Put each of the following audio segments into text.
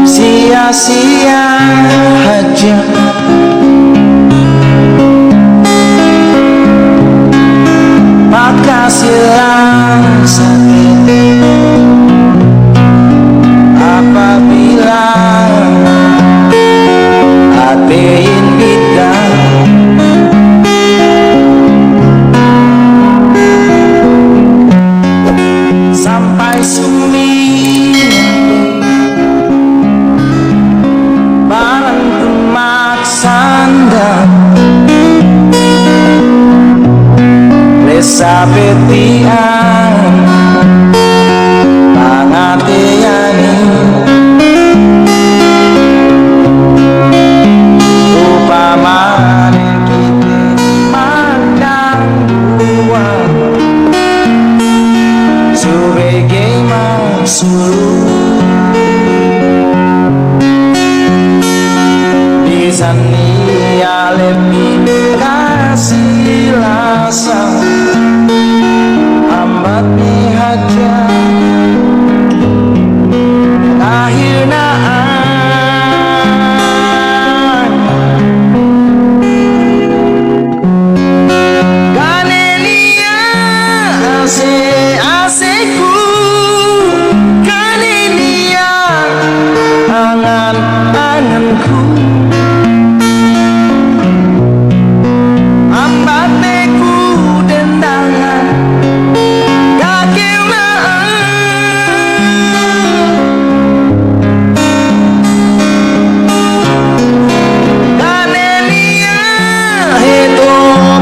Sia-sia aja maka silang sakit apabila hatiin kita sampai sumi barang kemaksanda lesa betian pangatiani upamane kita mandang buat sebagai maksud di sana lebih kasih rasa hambat nih aja akhirnya kanenia ase-aseku kanenia angan-anganku ambateku dendangan kakilna kanenia itu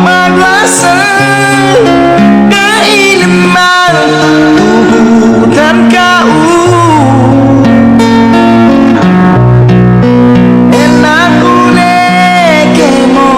madrasa keilmuan tubuh dan kau enakku nekemo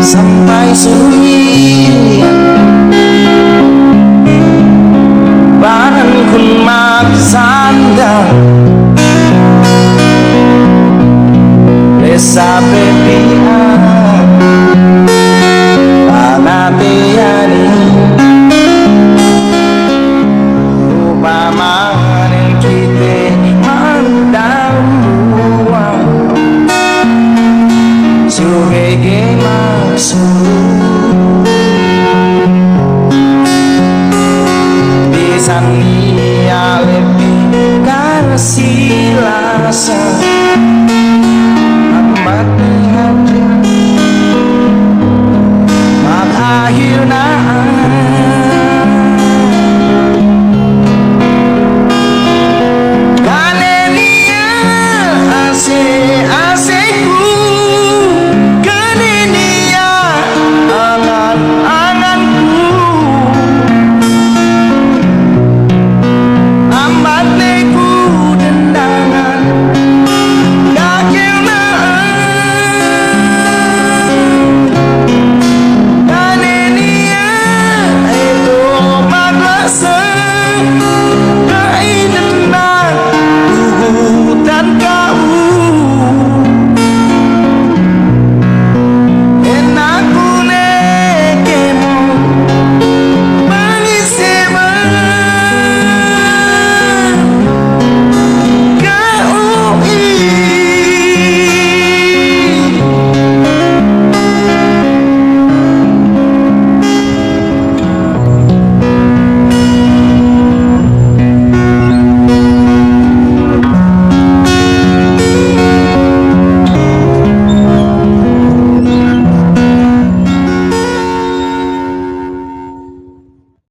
sampai sunyi barang kun maksanda lesa bepian panatiani upamane kita mandang buang sebagai maksud di sana lebih kasih rasa